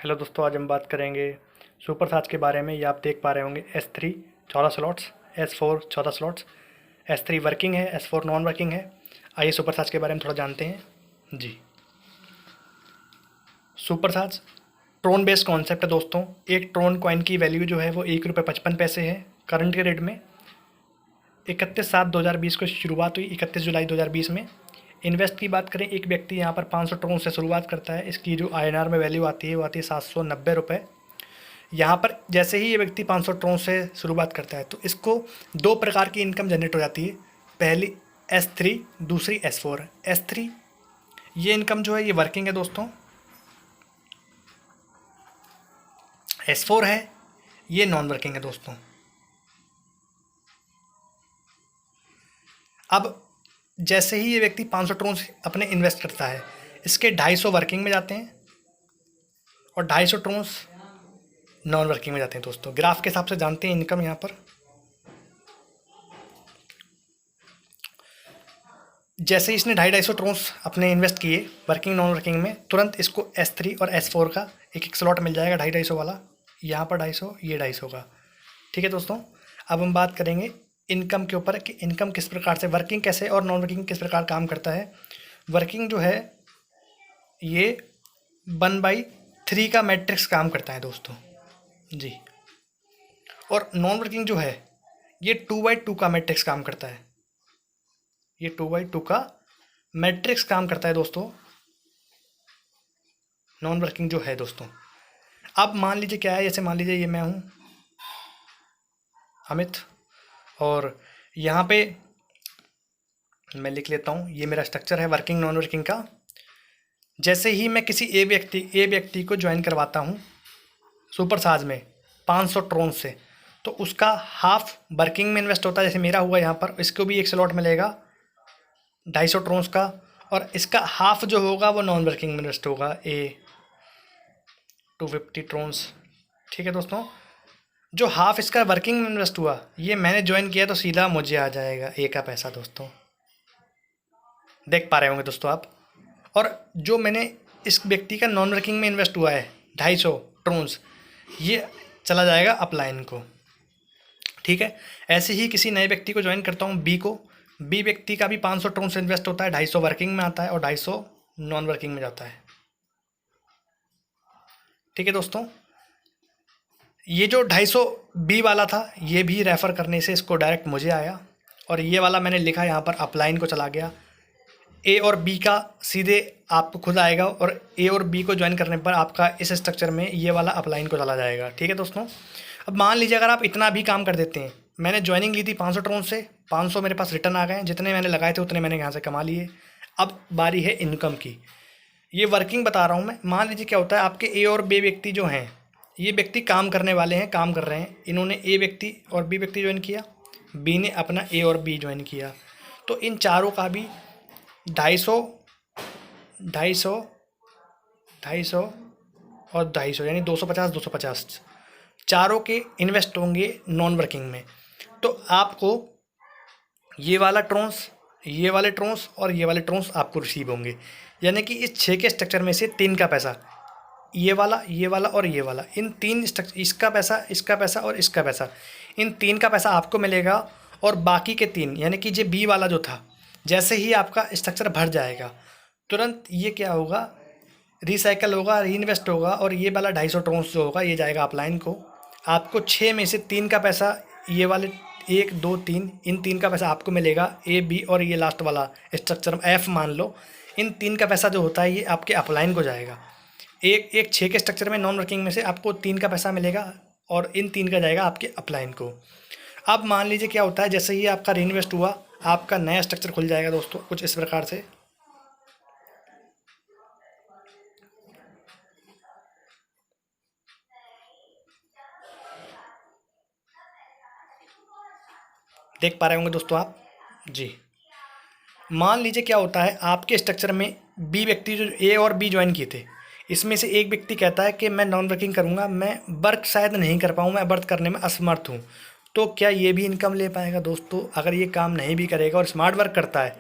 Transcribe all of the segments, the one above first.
Hello दोस्तों, आज हम बात करेंगे सुपर साज के बारे में। ये आप देख पा रहे होंगे S3 14 slots, S4 14 slots, S3 working है, S4 नॉन वर्किंग है। आइए सुपर साज के बारे में थोड़ा जानते हैं जी। सुपर साज ट्रोन बेस्ड कॉन्सेप्ट है दोस्तों। एक ट्रोन कॉइन की वैल्यू जो है वो ₹1.55 है करंट के रेट में। 31/7/2020 को शुरुआत हुई, 31 जुलाई 2020 में। इन्वेस्ट की बात करें, एक व्यक्ति यहाँ पर 500 ट्रोन से शुरुआत करता है। इसकी जो INR में वैल्यू आती है वो आती है ₹790। यहाँ पर जैसे ही ये व्यक्ति 500 ट्रोन से शुरुआत करता है तो इसको दो प्रकार की इनकम जनरेट हो जाती है। पहली S3, दूसरी S4। S3 ये इनकम जो है ये वर्किंग है दोस्तों। S4 है ये नॉन वर्किंग है दोस्तों। अब जैसे ही ये व्यक्ति 500 ट्रोन अपने इन्वेस्ट करता है, इसके 250 वर्किंग में जाते हैं और 250 ट्रोन्स नॉन वर्किंग में जाते हैं दोस्तों। ग्राफ के हिसाब से जानते हैं इनकम। यहाँ पर जैसे ही इसने 250 ट्रोन्स अपने इन्वेस्ट किए वर्किंग नॉन वर्किंग में, तुरंत इसको S3 और S4 का एक एक स्लॉट मिल जाएगा 250 वाला। यहाँ पर 250, ये 250 का। ठीक है दोस्तों, अब हम बात करेंगे इनकम के ऊपर कि इनकम किस प्रकार से, वर्किंग कैसे और नॉन वर्किंग किस प्रकार काम करता है। वर्किंग जो है ये 1/3 का मैट्रिक्स काम करता है दोस्तों जी, और नॉन वर्किंग जो है ये 2/2 का मैट्रिक्स काम करता है। ये 2/2 का मैट्रिक्स काम करता है दोस्तों, नॉन वर्किंग जो है दोस्तों। अब मान लीजिए क्या है, जैसे मान लीजिए ये मैं हूँ अमित, और यहाँ पे मैं लिख लेता हूँ, ये मेरा स्ट्रक्चर है वर्किंग नॉन वर्किंग का। जैसे ही मैं किसी ए व्यक्ति को ज्वाइन करवाता हूँ सुपर साज में 500 ट्रोन से, तो उसका हाफ वर्किंग में इन्वेस्ट होता है। जैसे मेरा हुआ यहाँ पर, इसको भी एक स्लॉट मिलेगा 250 ट्रोन्स का, और इसका हाफ जो होगा वो नॉन वर्किंग में इन्वेस्ट होगा, 250 ट्रोन्स। ठीक है दोस्तों, जो हाफ इसका वर्किंग में इन्वेस्ट हुआ ये मैंने ज्वाइन किया तो सीधा मुझे आ जाएगा A का पैसा दोस्तों। देख पा रहे होंगे दोस्तों आप। और जो मैंने इस व्यक्ति का नॉन वर्किंग में इन्वेस्ट हुआ है 250 ट्रोन्स, ये चला जाएगा अपलाइन को। ठीक है, ऐसे ही किसी नए व्यक्ति को ज्वाइन करता हूँ बी व्यक्ति का भी 500 ट्रोन्स इन्वेस्ट होता है, 250 वर्किंग में आता है और 250 नॉन वर्किंग में जाता है। ठीक है दोस्तों, ये जो 250 बी वाला था ये भी रेफ़र करने से इसको डायरेक्ट मुझे आया, और ये वाला मैंने लिखा यहाँ पर अपलाइन को चला गया। A और B का सीधे आपको खुद आएगा, और A और B को ज्वाइन करने पर आपका इस स्ट्रक्चर में ये वाला अपलाइन को चला जाएगा। ठीक है दोस्तों, अब मान लीजिए अगर आप इतना भी काम कर देते हैं, मैंने ज्वाइनिंग ली थी 500 ट्रोन से, 500 मेरे पास रिटर्न आ गए, जितने मैंने लगाए थे उतने मैंने यहाँ से कमा लिए। अब बारी है इनकम की। ये वर्किंग बता रहा हूँ मैं। मान लीजिए क्या होता है, आपके A और B व्यक्ति जो हैं, ये व्यक्ति काम करने वाले हैं, काम कर रहे हैं। इन्होंने A व्यक्ति और B व्यक्ति ज्वाइन किया, B ने अपना A और B ज्वाइन किया, तो इन चारों का भी 250, 250, 250 और 250 यानी 250, 250 चारों के इन्वेस्ट होंगे नॉन वर्किंग में। तो आपको ये वाला ट्रोन्स, ये वाले ट्रोन्स और ये वाले ट्रोन्स आपको रिसीव होंगे। यानी कि इस 6 के स्ट्रक्चर में से 3 का पैसा, ये वाला और ये वाला, इन 3 स्ट्रक्चर, इसका पैसा, इसका पैसा और इसका पैसा, इन 3 का पैसा आपको मिलेगा। और बाकी के 3 यानी कि ये B वाला जो था, जैसे ही आपका स्ट्रक्चर भर जाएगा तुरंत ये क्या होगा, रिसाइकल होगा, री इन्वेस्ट होगा, और ये वाला 250 ट्रोन्स जो होगा ये जाएगा अपलाइन को। आपको 6 में से 3 का पैसा, ये वाले 1 2 3, इन 3 का पैसा आपको मिलेगा, A B और ये लास्ट वाला स्ट्रक्चर F मान लो। इन 3 का पैसा जो होता है ये आपके अपलाइन को जाएगा। एक 6 के स्ट्रक्चर में नॉन वर्किंग में से आपको 3 का पैसा मिलेगा और इन 3 का जाएगा आपके अपलाइन को। अब मान लीजिए क्या होता है, जैसे ही आपका री इन्वेस्ट हुआ आपका नया स्ट्रक्चर खुल जाएगा दोस्तों, कुछ इस प्रकार से। देख पा रहे होंगे दोस्तों आप जी। मान लीजिए क्या होता है, आपके स्ट्रक्चर में B व्यक्ति जो A और B ज्वाइन किए थे, इसमें से एक व्यक्ति कहता है कि मैं नॉन वर्किंग करूंगा, मैं वर्क शायद नहीं कर पाऊँ, मैं वर्क करने में असमर्थ हूँ। तो क्या ये भी इनकम ले पाएगा दोस्तों? अगर ये काम नहीं भी करेगा और स्मार्ट वर्क करता है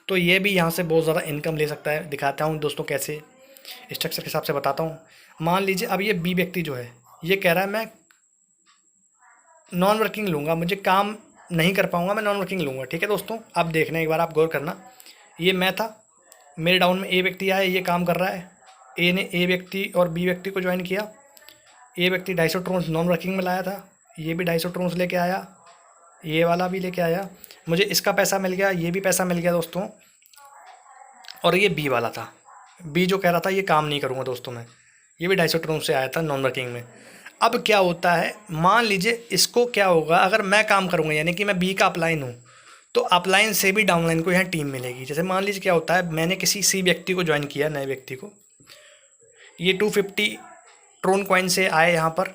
तो ये भी यहाँ से बहुत ज़्यादा इनकम ले सकता है। दिखाता हूँ दोस्तों कैसे, स्ट्रक्चर के हिसाब से बताता हूँ। मान लीजिए अब ये बी व्यक्ति जो है ये कह रहा है मैं नॉन वर्किंग लूँगा, मुझे काम नहीं कर पाऊँगा, मैं नॉन वर्किंग लूँगा। ठीक है दोस्तों, अब देखना एक बार आप गौर करना, ये मैं था, मेरे डाउन में ए व्यक्ति आया, ये काम कर रहा है, ए ने ए व्यक्ति और बी व्यक्ति को ज्वाइन किया, ए व्यक्ति 250 ट्रोन्स नॉन वर्किंग में लाया था, ये भी 250 ट्रोन्स लेके आया, ये वाला भी लेके आया, मुझे इसका पैसा मिल गया, ये भी पैसा मिल गया दोस्तों। और ये बी वाला था, बी जो कह रहा था ये काम नहीं करूँगा दोस्तों मैं, ये भी 250 ट्रोन्स से आया था नॉन वर्किंग में। अब क्या होता है, मान लीजिए इसको क्या होगा, अगर मैं काम करूँगा यानी कि मैं बी का अपलाइन हूँ, तो अपलाइन से भी डाउनलाइन को यहाँ टीम मिलेगी। जैसे मान लीजिए क्या होता है, मैंने किसी सी व्यक्ति को ज्वाइन किया, नए व्यक्ति को, ये 250 ट्रोन कॉइन से आए यहाँ पर,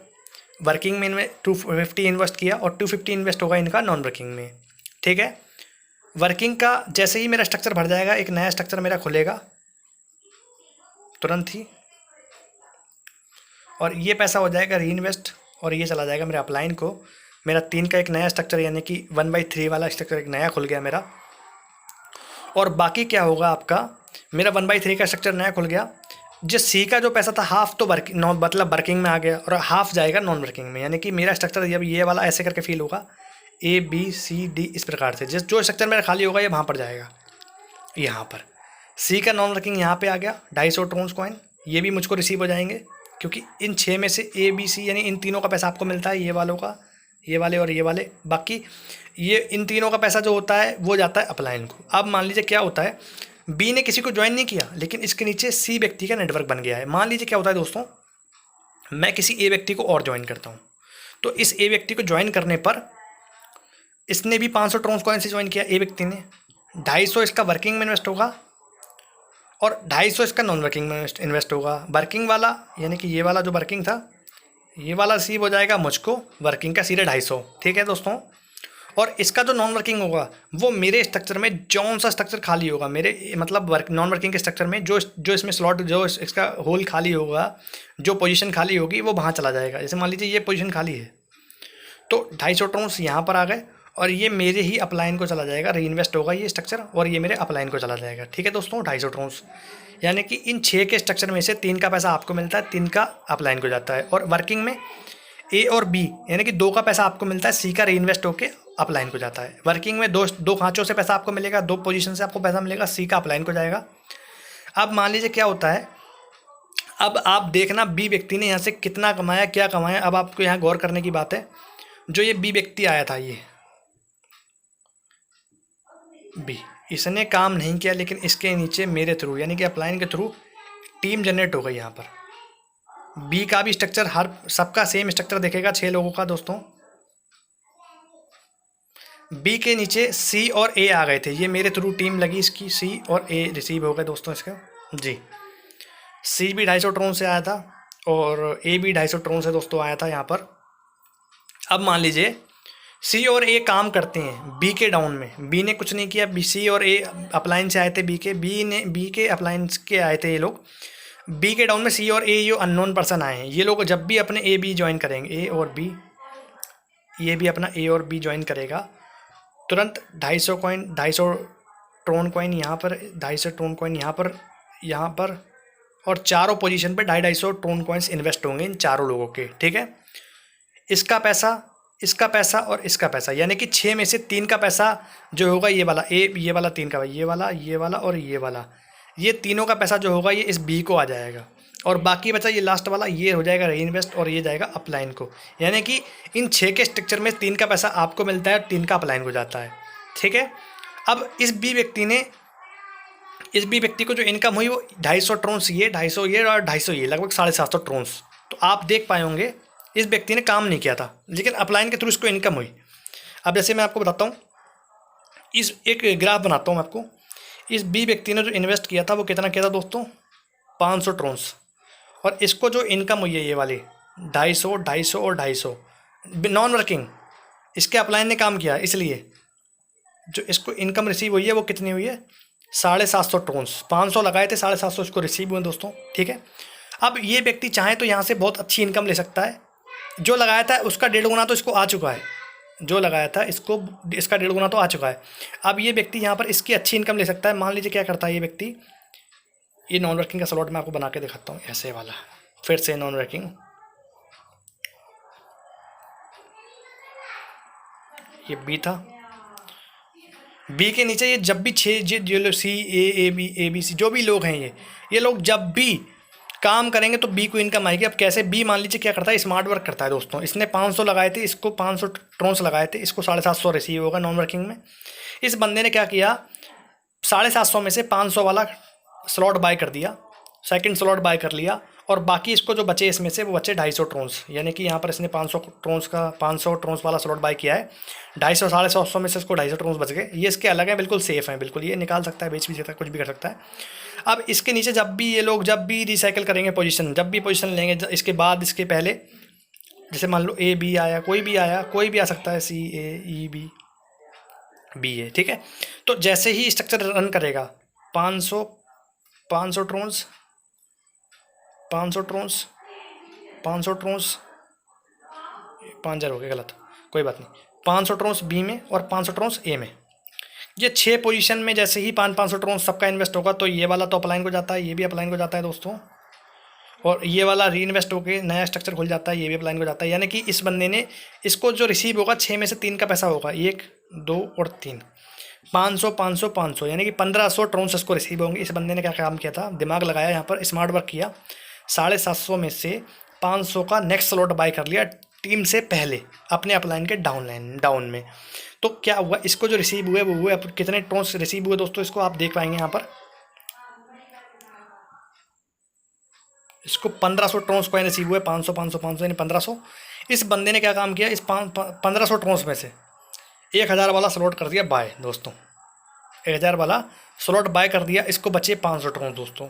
वर्किंग में 250 इन्वेस्ट किया और 250 इन्वेस्ट होगा इनका नॉन वर्किंग में। ठीक है, वर्किंग का जैसे ही मेरा स्ट्रक्चर भर जाएगा, एक नया स्ट्रक्चर मेरा खुलेगा तुरंत ही, और ये पैसा हो जाएगा री इन्वेस्ट, और ये चला जाएगा मेरे अपलाइन को। मेरा 3 का एक नया स्ट्रक्चर यानी कि 1/3 वाला स्ट्रक्चर एक नया खुल गया मेरा। और बाकी क्या होगा आपका, मेरा 1/3 का स्ट्रक्चर नया खुल गया, जो सी का जो पैसा था हाफ तो वर्किंग मतलब वर्किंग में आ गया और हाफ जाएगा नॉन वर्किंग में, यानी कि मेरा स्ट्रक्चर जब ये वाला ऐसे करके फील होगा ए बी सी डी इस प्रकार से, जिस जो स्ट्रक्चर मेरा खाली होगा ये वहाँ पर जाएगा। यहाँ पर सी का नॉन वर्किंग यहाँ पे आ गया 250 ट्रोन्स कॉइन, ये भी मुझको रिसीव हो जाएंगे, क्योंकि इन 6 में से ए बी सी यानी इन तीनों का पैसा आपको मिलता है, ये वालों का, ये वाले और ये वाले, बाकी ये इन तीनों का पैसा जो होता है वो जाता है अपलाइन को। अब मान लीजिए क्या होता है, बी ने किसी को ज्वाइन नहीं किया, लेकिन इसके नीचे सी व्यक्ति का नेटवर्क बन गया है। मान लीजिए क्या होता है दोस्तों, मैं किसी ए व्यक्ति को और ज्वाइन करता हूँ, तो इस ए व्यक्ति को ज्वाइन करने पर इसने भी 500 ट्रोन्स कॉइन से ज्वाइन किया ए व्यक्ति ने, 250 इसका वर्किंग में इन्वेस्ट होगा और 250 इसका नॉन वर्किंग में इन्वेस्ट होगा। वर्किंग वाला यानी कि ये वाला जो वर्किंग था, ये वाला रिसीव हो जाएगा मुझको वर्किंग का सीधे 250। ठीक है दोस्तों, और इसका जो नॉन वर्किंग होगा वो मेरे स्ट्रक्चर में जौन सा स्ट्रक्चर खाली होगा, मेरे मतलब नॉन वर्किंग के स्ट्रक्चर में जो इसमें स्लॉट जो इसका होल खाली होगा, जो पोजीशन खाली होगी वो वहाँ चला जाएगा। जैसे मान लीजिए ये पोजीशन खाली है, तो 250 ट्रोन्स यहाँ पर आ गए और ये मेरे ही अपलाइन को चला जाएगा, री इन्वेस्ट होगा ये स्ट्रक्चर और ये मेरे अपलाइन को चला जाएगा। ठीक है दोस्तों, 250 ट्रोन्स यानी कि इन 6 के स्ट्रक्चर में से 3 का पैसा आपको मिलता है, 3 का अपलाइन को जाता है। और वर्किंग में ए और बी यानी कि 2 का पैसा आपको मिलता है, सी का री इन्वेस्ट होकर अपलाइन को जाता है। वर्किंग में दो खांचों से पैसा आपको मिलेगा, 2 पोजीशन से आपको पैसा मिलेगा, सी का अपलाइन को जाएगा। अब मान लीजिए क्या होता है, अब आप देखना बी व्यक्ति ने यहाँ से कितना कमाया, क्या कमाया। अब आपको यहाँ गौर करने की बात है, जो ये बी व्यक्ति आया था, ये बी, इसने काम नहीं किया, लेकिन इसके नीचे मेरे थ्रू यानी कि अपलाइन के थ्रू टीम जनरेट हो गई। यहाँ पर बी का भी स्ट्रक्चर हर सबका सेम स्ट्रक्चर देखेगा 6 लोगों का दोस्तों। बी के नीचे सी और ए आ गए थे, ये मेरे थ्रू टीम लगी इसकी, सी और ए रिसीव हो गए दोस्तों इसका जी। सी भी 250 ट्रोन से आया था और ए भी 250 ट्रोन से दोस्तों आया था यहाँ पर। अब मान लीजिए सी और ए काम करते हैं बी के डाउन में, बी ने कुछ नहीं किया, बी सी और ए अपलाइन से आए थे बी के अपलाइंस के आए थे ये लोग। बी के डाउन में सी और ए ये अननोन पर्सन आए हैं, ये लोग जब भी अपने ए बी ज्वाइन करेंगे, ए और बी, ये भी अपना ए और बी ज्वाइन करेगा, तुरंत 250 ट्रोन कॉइन यहाँ पर, 250 ट्रोन कॉइन यहाँ पर और चारों पोजीशन पे 250 ट्रोन कॉइन्स इन्वेस्ट होंगे इन चारों लोगों के। ठीक है, इसका पैसा, इसका पैसा और इसका पैसा, यानी कि 6 में से 3 का पैसा जो होगा ये वाला ए, ये वाला 3 का, ये वाला और ये वाला, ये तीनों का पैसा जो होगा ये इस बी को आ जाएगा। और बाकी बचा ये लास्ट वाला, ये हो जाएगा री इन्वेस्ट और ये जाएगा अपलाइन को। यानी कि इन 6 के स्ट्रक्चर में 3 का पैसा आपको मिलता है और 3 का अपलाइन को जाता है। ठीक है, अब इस बी व्यक्ति को जो इनकम हुई वो 250 ट्रोन्स ये, 250 ये और 250 ये, लगभग 750 ट्रोन्स। तो आप देख पाए होंगे इस व्यक्ति ने काम नहीं किया था, लेकिन अपलाइन के थ्रू इसको इनकम हुई। अब जैसे मैं आपको बताता हूँ, इस एक ग्राफ बनाता हूँ मैं आपको। इस बी व्यक्ति ने जो इन्वेस्ट किया था वो कितना किया था दोस्तों, 500 ट्रोन्स, और इसको जो इनकम हुई है ये वाली 250 250 और 250 नॉन वर्किंग, इसके अपलाइन ने काम किया, इसलिए जो इसको इनकम रिसीव हुई है वो कितनी हुई है, 750 ट्रोन्स। 500 लगाए थे, 750 इसको रिसीव हुए दोस्तों। ठीक है, अब ये व्यक्ति चाहे तो यहाँ से बहुत अच्छी इनकम ले सकता है, जो लगाया था उसका 1.5 गुना तो इसको आ चुका है, जो लगाया था इसको इसका 1.5 गुना तो आ चुका है। अब ये व्यक्ति यहाँ पर इसकी अच्छी इनकम ले सकता है। मान लीजिए क्या करता है ये व्यक्ति, ये नॉन वर्किंग का स्लॉट मैं आपको बना के दिखाता हूँ, ऐसे वाला फिर से नॉन वर्किंग, ये बी था। बी के नीचे ये जब भी छः जो सी ए बी सी जो भी लोग हैं ये लोग जब भी काम करेंगे तो बी को इनकम आएगी। अब कैसे? बी मान लीजिए क्या करता है, स्मार्ट वर्क करता है दोस्तों। इसने 500 लगाए थे, इसको 500 ट्रोन्स लगाए थे, इसको 750 रिसीव होगा नॉन वर्किंग में। इस बंदे ने क्या किया, 750 में से 500 वाला स्लॉट बाय कर दिया, सेकंड स्लॉट बाय कर लिया, और बाकी इसको जो बचे इसमें से वो बचे 250 ट्रोन्स, यानी कि यहाँ पर इसने 500 ट्रोन्स वाला स्लॉट बाय किया है। 250 750 में से इसको 250 ट्रोन्स बच गए। ये इसके अलग है, बिल्कुल सेफ है, बिल्कुल ये निकाल सकता है, बेच भी सकता है, कुछ भी कर सकता है। अब इसके नीचे जब भी ये लोग जब भी रिसाइकिल करेंगे पोजीशन, जब भी पोजीशन लेंगे, इसके बाद इसके पहले, जैसे मान लो ए बी आया, कोई भी आ सकता है, सी ए ई बी बी ए, ठीक है। तो जैसे ही स्ट्रक्चर रन करेगा 500 ट्रोन्स 500 ट्रोन्स 5000 हो गए, गलत, कोई बात नहीं। 500 ट्रोन्स बी में और 500 ट्रोन्स ए में, ये 6 पोजीशन में जैसे ही 500 ट्रोन्स सबका इन्वेस्ट होगा तो ये वाला तो अपलाइन को जाता है, ये भी अपलाइन को जाता है दोस्तों, और ये वाला री इन्वेस्ट होकर नया स्ट्रक्चर खुल जाता है, ये भी अपलाइन को जाता है। यानी कि इस बंदे ने इसको जो रिसीव होगा 6 में से 3 का पैसा होगा, 1 2 और 3, 500 500 500, यानी कि 1500 ट्रोन्स इसको रिसीव होंगे। इस बंदे ने क्या काम किया था, दिमाग लगाया, यहाँ पर स्मार्ट वर्क किया, 750 में से 500 का नेक्स्ट स्लॉट बाय कर लिया टीम से पहले अपने अपलाइन के डाउन में। तो क्या हुआ, इसको जो रिसीव हुए वो हुए, कितने ट्रोन्स रिसीव हुए दोस्तों, इसको आप देख पाएंगे यहाँ पर, इसको 1500 ट्रोन्स कॉइन रिसीव हुए, 500 500 500 यानी 1500। इस बंदे ने क्या काम किया, इस 1500 ट्रोन्स में से 1000 वाला स्लॉट कर दिया बाय दोस्तों, 1000 वाला स्लॉट बाय कर दिया, इसको बचे 500 ट्रोन्स दोस्तों।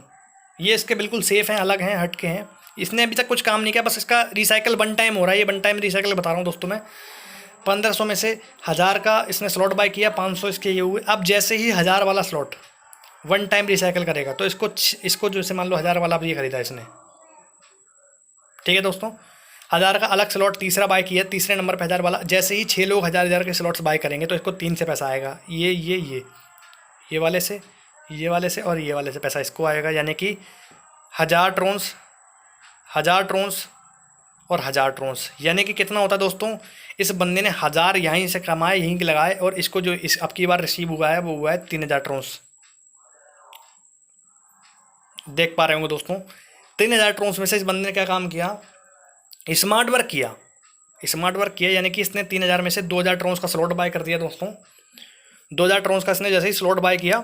ये इसके बिल्कुल सेफ हैं, अलग हैं, हट के हैं। इसने अभी तक कुछ काम नहीं किया, बस इसका रिसाइकल 1 टाइम हो रहा है। ये 1 टाइम रिसाइकल बता रहा हूँ दोस्तों मैं। 1500 में से 1000 का इसने स्लॉट बाय किया, 500 इसके ये हुए। अब जैसे ही 1000 वाला स्लॉट 1 टाइम रिसाइकिल करेगा तो इसको जैसे मान लो 1000 वाला अब ये खरीदा इसने, ठीक है दोस्तों, 1000 का अलग स्लॉट तीसरा बाय किया, तीसरे नंबर पे 1000 वाला। जैसे ही 6 लोग 1000 के स्लॉट्स बाय करेंगे तो इसको 3 से पैसा आएगा, ये वाले से, ये वाले से और ये वाले से पैसा इसको आएगा। यानी कि 1000 ट्रोन्स और 1000 ट्रोन्स, यानी कि कितना होता है दोस्तों, इस बंदे ने 1000 यहीं से कमाए, यहीं के लगाए, और इसको जो इस अब की बार रिसीव हुआ है वो हुआ है 3000 ट्रोन्स। देख पा रहे होंगे दोस्तों, 3000 ट्रोन्स में से इस बंदे ने क्या काम किया, स्मार्ट वर्क किया, यानी कि इसने 3000 में से 2000 ट्रोन्स का स्लॉट बाय कर दिया दोस्तों। 2000 ट्रोन्स का इसने जैसे ही स्लॉट बाय किया,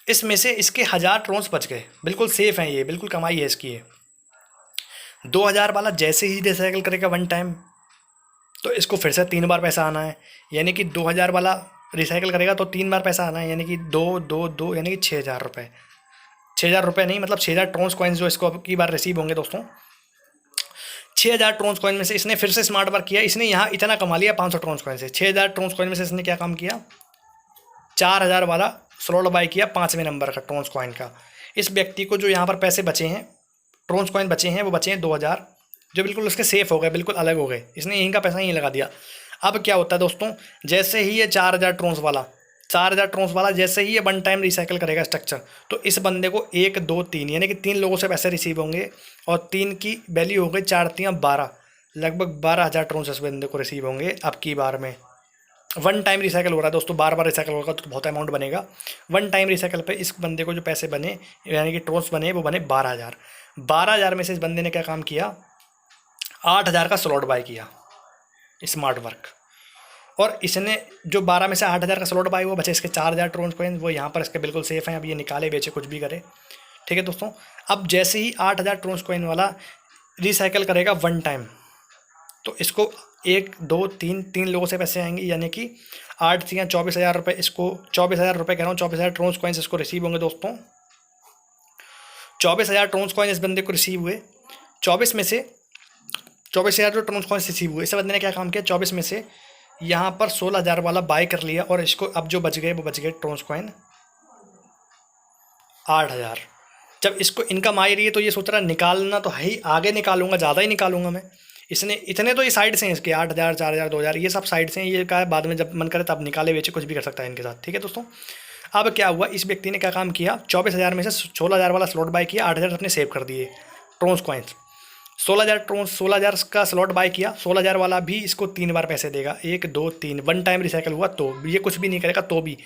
इसमें से इसके 1000 ट्रोन्स बच गए, बिल्कुल सेफ हैं, ये बिल्कुल कमाई है इसकी। 2000 वाला जैसे ही रिसाइकिल करेगा 1 टाइम तो इसको फिर से 3 बार पैसा आना है, यानी कि 2000 वाला रिसाइकिल करेगा तो 3 बार पैसा आना है, यानी कि 2 2 2 यानी कि 6000 रुपये। 6000 रुपये नहीं, मतलब 6000 ट्रोन्स कॉइन्स जो इसको अब की बार रिसीव होंगे दोस्तों। 6000 ट्रोन्स कॉइन में से इसने फिर से स्मार्ट वर्क किया, इसने यहाँ इतना कमा लिया 500 ट्रोन्स कॉइन से। 6000 ट्रोन्स कॉइन में से इसने क्या काम किया, 4000 वाला स्लॉट बाय किया 5वें नंबर का ट्रोन्स कॉइन का। इस व्यक्ति को जो यहाँ पर पैसे बचे हैं, ट्रोन्स कॉइन बचे हैं, वो बचे हैं 2000, जो बिल्कुल उसके सेफ हो गए, बिल्कुल अलग हो गए, इसने यहीं का पैसा यहीं लगा दिया। अब क्या होता है दोस्तों, जैसे ही ये 4000 ट्रोन्स वाला जैसे ही ये 1 टाइम रिसाइकिल करेगा स्ट्रक्चर, तो इस बंदे को 1 2 3 यानी कि 3 लोगों से पैसे रिसीव होंगे, और 3 की वैल्यू हो गई 4 3 12, लगभग 12000 ट्रोन्स इस बंदे को रिसीव होंगे अब की बार में। 1 टाइम रिसाइकिल हो रहा है दोस्तों, बार बार रिसाइकिल होगा तो बहुत अमाउंट बनेगा। 1 टाइम रिसाइकिल पे इस बंदे को जो पैसे बने, यानी कि ट्रोन्स बने, वो बने 12000 में से इस बंदे ने क्या काम किया, 8000 का स्लॉट बाय किया स्मार्ट वर्क, और इसने जो 12 में से 8000 का स्लॉट बाय हुआ, बचे इसके 4000 ट्रोन्स कॉइन, वो यहाँ पर इसके बिल्कुल सेफ हैं। अब ये निकाले बेचे कुछ भी करे, ठीक है दोस्तों। अब जैसे ही 8000 ट्रोन्स कॉइन वाला रिसाइकिल करेगा 1 टाइम, तो इसको 1 2 3 लोगों से पैसे आएंगे, यानी कि 8 3 24,000 रुपये, इसको 24,000 रुपये कह रहा हूँ, 24,000 ट्रोन्स कॉइन्स इसको रिसीव होंगे दोस्तों। 24,000 ट्रोन्स कॉइन इस बंदे को रिसीव हुए। 24 में से 24,000 जो ट्रोन्स कॉइन्स रिसीव हुए, इस बंदे ने क्या काम किया, 24 में से यहाँ पर 16,000 वाला बाय कर लिया, और इसको अब जो बच गए वो बच गए ट्रोन्स कॉइन 8000। जब इसको इनकम आ रही है तो ये सोच रहा है निकालना तो है ही, आगे निकालूंगा, ज़्यादा ही निकालूंगा मैं। इसने इतने तो ये साइड से हैं इसके, 8000 4000 2000 ये सब साइड से हैं। ये कहा बाद में जब मन करे तब निकाले बेचे, कुछ भी कर सकता है इनके साथ, ठीक है दोस्तों। अब क्या हुआ, इस व्यक्ति ने क्या काम किया, 24,000 में से 16,000 वाला स्लॉट बाय किया, 8000 अपने सेव कर दिए ट्रोन्स कॉइन्स, 16,000 ट्रोन, 16,000 का स्लॉट बाय किया, 16,000 वाला भी इसको 3 बार पैसे देगा, 1 2 3, वन टाइम रिसाइकल हुआ तो ये कुछ भी नहीं करेगा तो भी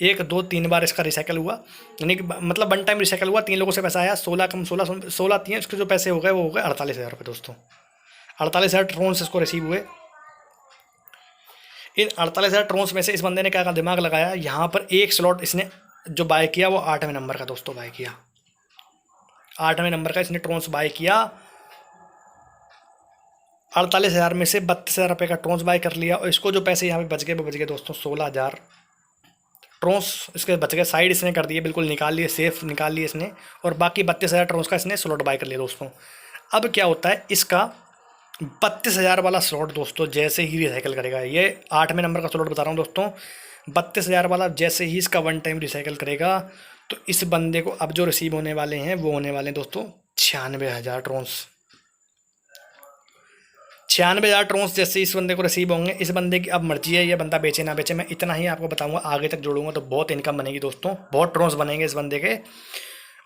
1 2 3 बार इसका रिसाइकल हुआ, यानी कि मतलब वन टाइम रिसाइकल हुआ, 3 लोगों से पैसा आया, 16 कम 16 16 3, इसके जो पैसे हो गए वो हो गए 48,000 रुपये दोस्तों। 48,000 ट्रोन्स इसको रिसीव हुए। इन 48,000 ट्रोन्स में से इस बंदे ने क्या दिमाग लगाया, यहाँ पर एक स्लॉट इसने जो बाय किया वो 8वें नंबर का दोस्तों बाय किया, 8वें नंबर का इसने ट्रोन्स बाय किया। 48,000 में से 32,000 रुपये का ट्रोन्स बाय कर लिया, और इसको जो पैसे यहाँ पे बच गए वो बच गए दोस्तों 16,000 ट्रोन्स इसके बच गए, साइड इसने कर दिए, बिल्कुल निकाल लिए, सेफ निकाल लिए इसने, और बाकी 32,000 ट्रोन्स का इसने स्लॉट बाय कर लिया दोस्तों। अब क्या होता है, इसका 32,000 वाला स्लॉट दोस्तों जैसे ही रिसाइकल करेगा, ये 8वें नंबर का स्लॉट बता रहा हूँ दोस्तों, 32,000 वाला जैसे ही इसका वन टाइम रिसाइकल करेगा तो इस बंदे को अब जो रिसीव होने वाले हैं वो होने वाले हैं दोस्तों 96,000 ट्रोन्स। 96,000 ट्रोन्स जैसे इस बंदे को रिसीव होंगे, इस बंदे की अब मर्जी है ये बंदा बेचे ना बेचे, मैं इतना ही आपको बताऊंगा, आगे तक जोड़ूंगा तो बहुत इनकम बनेगी दोस्तों, बहुत ट्रोन्स बनेंगे इस बंदे के।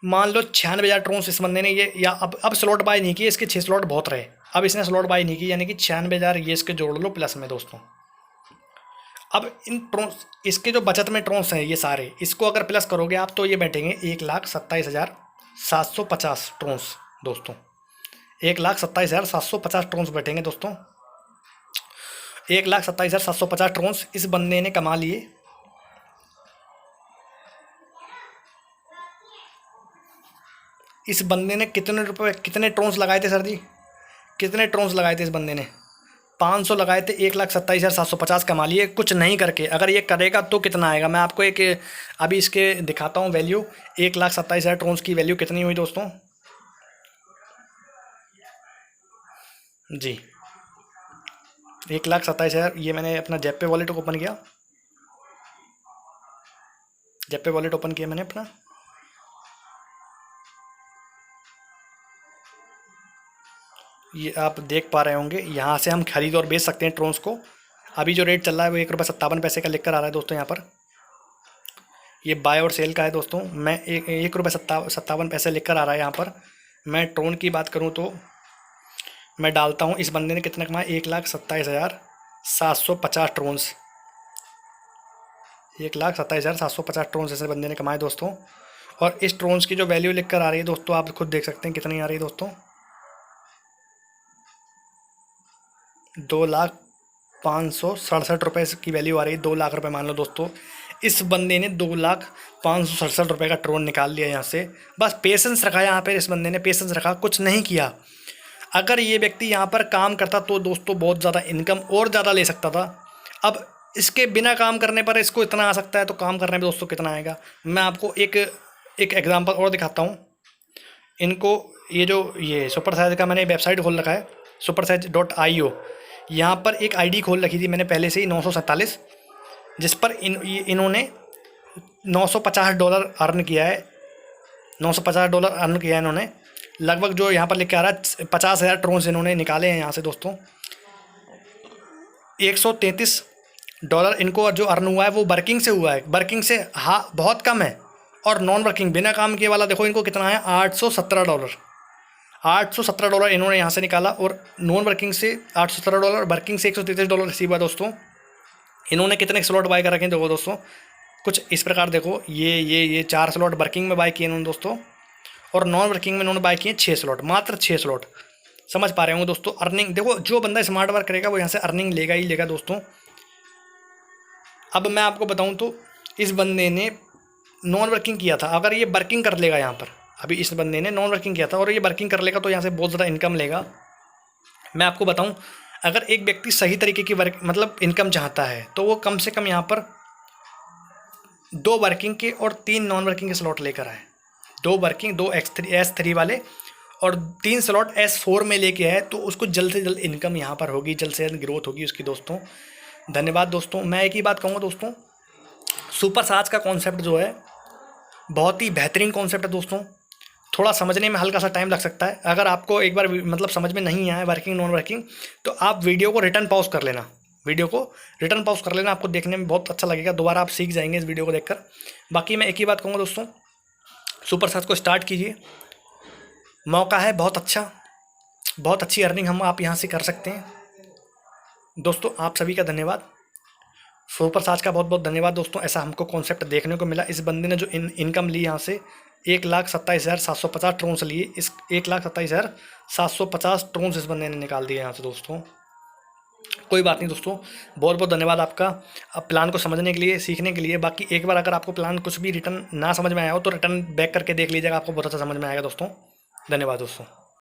मान लो 96,000 ट्रोन्स इस बंदे ने ये, या अब स्लॉट बाय नहीं किए, इसके 6 स्लॉट बहुत रहे, अब इसने स्लॉट बाय नहीं की, यानी कि 96,000 ये इसके जोड़ लो प्लस में दोस्तों। अब इन ट्रोन्स, इसके जो बचत में ट्रोन्स हैं ये सारे, इसको अगर प्लस करोगे आप तो ये बैठेंगे 1,27,750 ट्रोन्स दोस्तों, 1,27,750 ट्रोन्स बैठेंगे दोस्तों। 1,27,750 ट्रोन्स इस बंदे ने कमा लिए। इस बंदे ने कितने रुपए, कितने ट्रोन्स लगाए थे सर जी, कितने ट्रोन्स लगाए थे इस बंदे ने, 500 लगाए थे, 1,27,750 कमा लिए कुछ नहीं करके। अगर ये करेगा तो कितना आएगा, मैं आपको एक अभी इसके दिखाता हूँ वैल्यू, 1,27,000 ट्रोन्स की वैल्यू कितनी हुई दोस्तों जी, 1,27,000। ये मैंने अपना जेपे वॉलेट ओपन किया, जेपे वॉलेट ओपन किया मैंने अपना, ये आप देख पा रहे होंगे, यहाँ से हम खरीद और बेच सकते हैं ट्रोन्स को। अभी जो रेट चल रहा है वो 1 रुपये 57 पैसे का लिख कर आ रहा है दोस्तों, यहाँ पर ये बाय और सेल का है दोस्तों। मैं 1 रुपये 57 पैसे लिख कर आ रहा है यहाँ पर। मैं ट्रोन की बात करूँ तो मैं डालता हूँ, इस बंदे ने कितना कमाया, 1,27,750 ट्रोन्स, 1,27,750 ट्रोन्स ऐसे बंदे ने कमाए दोस्तों। और इस ट्रोन्स की जो वैल्यू लिख कर आ रही है दोस्तों, आप खुद देख सकते हैं कितनी आ रही है दोस्तों, 2,05,67 रुपये की वैल्यू आ रही है, 2 लाख रुपये मान लो दोस्तों। इस बंदे ने 2,05,67 रुपये का ट्रोन निकाल लिया यहाँ से, बस पेशेंस रखा यहाँ पर, इस बंदे ने पेशेंस रखा, कुछ नहीं किया। अगर ये व्यक्ति यहाँ पर काम करता तो दोस्तों बहुत ज़्यादा इनकम और ज़्यादा ले सकता था। अब इसके बिना काम करने पर इसको इतना आ सकता है, तो काम करने में दोस्तों कितना आएगा। मैं आपको एक एग्जांपल और दिखाता हूँ। इनको ये सुपर साइज का मैंने वेबसाइट खोल रखा है, supersize.io। यहाँ पर एक आईडी खोल रखी थी मैंने पहले से ही 947, जिस पर इन्होंने $950 अर्न किया है, $950 अर्न किया है इन्होंने। लगभग जो यहाँ पर लिख के आ रहा है 50,000 ट्रोन्स इन्होंने निकाले हैं यहाँ से दोस्तों। $133 इनको जो अर्न हुआ है वो वर्किंग से हुआ है, वर्किंग से हाँ बहुत कम है। और नॉन वर्किंग बिना काम किए वाला देखो इनको कितना है, $817, $817 इन्होंने यहाँ से निकाला। और नॉन वर्किंग से $817, वर्किंग से $133 रिसीव हुआ दोस्तों। इन्होंने कितने स्लॉट बाय कर रखे हैं देखो दोस्तों, कुछ इस प्रकार देखो, ये 4 स्लॉट वर्किंग में बाय किए इन्होंने दोस्तों, और नॉन वर्किंग में इन्होंने बाय किए 6 स्लॉट, मात्र 6 स्लॉट। समझ पा रहे होंगे दोस्तों। अर्निंग देखो, जो बंदा स्मार्ट वर्क करेगा वो यहाँ से अर्निंग लेगा ही लेगा दोस्तों। अब मैं आपको बताऊँ तो इस बंदे ने नॉन वर्किंग किया था, अगर ये वर्किंग कर लेगा यहाँ पर, अभी इस बंदे ने नॉन वर्किंग किया था और ये वर्किंग कर लेगा तो यहाँ से बहुत ज़्यादा इनकम लेगा। मैं आपको बताऊँ, अगर एक व्यक्ति सही तरीके की मतलब इनकम चाहता है तो वो कम से कम यहाँ पर 2 वर्किंग के और 3 नॉन वर्किंग के स्लॉट लेकर आए, 2 वर्किंग, 2 S3 वाले और 3 स्लॉट S4 में लेके आए, तो उसको जल्द से जल्द इनकम यहाँ पर होगी, जल्द से जल्द ग्रोथ होगी उसकी दोस्तों। धन्यवाद दोस्तों। मैं एक ही बात कहूँगा दोस्तों, सुपर साज का कॉन्सेप्ट जो है बहुत ही बेहतरीन कॉन्सेप्ट है दोस्तों। थोड़ा समझने में हल्का सा टाइम लग सकता है, अगर आपको एक बार मतलब समझ में नहीं आया वर्किंग नॉन वर्किंग, तो आप वीडियो को रिटर्न पॉज कर लेना, आपको देखने में बहुत अच्छा लगेगा, दोबारा आप सीख जाएंगे इस वीडियो को देखकर। बाकी मैं एक ही बात कहूँगा दोस्तों, सुपर साज को स्टार्ट कीजिए, मौका है बहुत अच्छा, बहुत अच्छी अर्निंग हम आप यहाँ से कर सकते हैं दोस्तों। आप सभी का धन्यवाद। सुपर साज का बहुत बहुत धन्यवाद दोस्तों। ऐसा हमको कॉन्सेप्ट देखने को मिला। इस बंदे ने जो इनकम ली यहाँ से 1,27,750 ट्रोन्स लिए। इस 1,27,750 ट्रोन्स इस बंदे ने निकाल दिए यहाँ से दोस्तों। कोई बात नहीं दोस्तों, बहुत बहुत धन्यवाद आपका अब प्लान को समझने के लिए, सीखने के लिए। बाकी एक बार अगर आपको प्लान कुछ भी रिटर्न ना समझ में आया हो तो रिटर्न बैक करके देख लीजिएगा, आपको बहुत अच्छा समझ में आएगा दोस्तों। धन्यवाद दोस्तों।